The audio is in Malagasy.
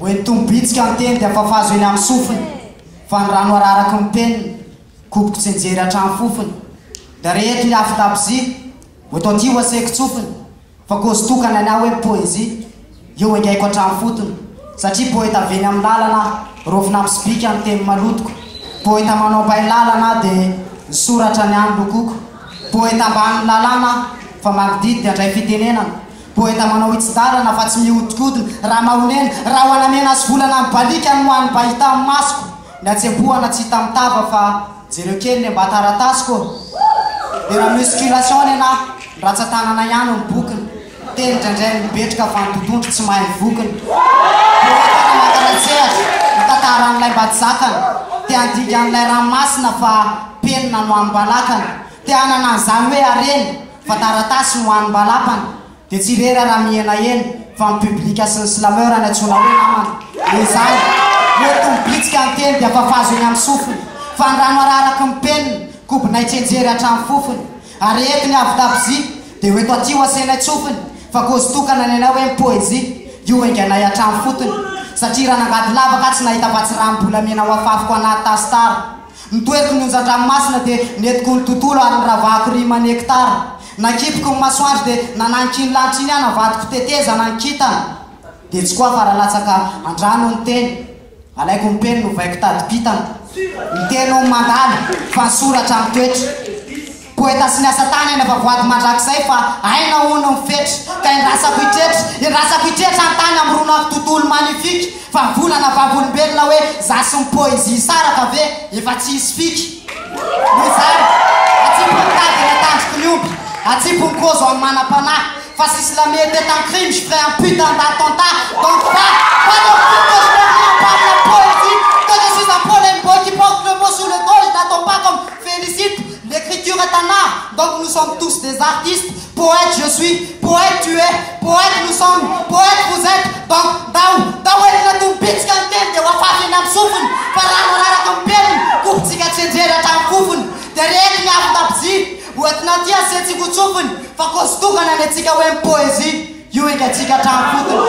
Oentombitsika anteny dia fahafazo eny amin'ny sofiny fa ny rano araraky ny peniny kopoko tsy nijery hatrany fofiny da reheto ny afitapizia oeto aty ho aseko tsofiny fa kozy tokana ny aho hoe poezia io engaiko hatrany fotony satria poeta aveny amin'ny lalana rovina amin'ny sibika ny teny malotoko poeta manao bailalana dia nysoratra ny any lokoko poeta amban'ny lalàna fa magdidy dia andray fitenenana poeta manao itsidalana fa tsy mihodikodyny raha mahonena raha ho anamena azy volana ny balika ny moan'ny bahita amin'ny masoko ny atsempohana tsy hita mitava fa jereo kely ny mba taratasiko dia raha musculation ny ana ratsatanana ihany ny bokiny teny ndraindray mibetrika fa nytotontro tsy mahay vokiny poeta na mangaratsehatra mitantara n'ilay mba tsy zakany tia andiga n'ilay ranomasina fa penina no ambalakany tia anana an'izany hoe areny fa taratasy no an'ny balapany dia tsy rera raha miena eny fa ny publika sy ny slameur ny atsona hoe namana izany oetombitsika ny teny dia fahafazo eny amin'ny sofiny fa ny rano araraky ny peniny kobonay tsenjery hatrany fofiny ary eto ny avitapizia dia oeto aty ho asenay tsofiny fa kozy tokana ny anao hoe poezia io enganay hatrany fotony satria raha nangady lavaka tsy nahita fa tsy raha mbola mena ho afafiko anaty tastara nitoeriko ny onjan-dranomasina dia netiko ny tontolo ary nyravahako rimany hektara nakipiko ny masoandro dia nananiky ny lanitra iny any avadiko teteza nanikitana dia tsy koa fa raha latsaka andrano ny teny alaiko ny peny no vaiko tadipitana ny teny o mandaly fa nysoratra amin'ny toetra poeta sy ny asa tany eny efa voady mandrakizay fa aina ono mifetra ka indrasako hitretra ny tany amironako tontolo magnifique fa volana vavolombelona hoe zasy ny poezia saraka ve efa tsy hisy fiky izany atsipony tady natandriko ny omby atsipony kozo amin'ny manam-panahy fa sisy la mety est un crime je ferai un putain d'attentat donc pas donc tout que je veux rien par la poésie que je suis un pollen boy qui porte le mot sur le dos je n'attends pas comme félicite l'écriture est un art donc nous sommes tous des artistes poète je suis poète tu es poète nous sommes poète vous êtes donc daw oetombitsika ny teny dia hoafafy eny amin'ny sofiny fa rano araraky ny peniny kopitsika tsenjery hatrany fofiny dia reheky ny avitapizia oetina ty asetsiko tsofiny fa kozy tokana ny atsika hoe poezia io engatsika hatrany fotiny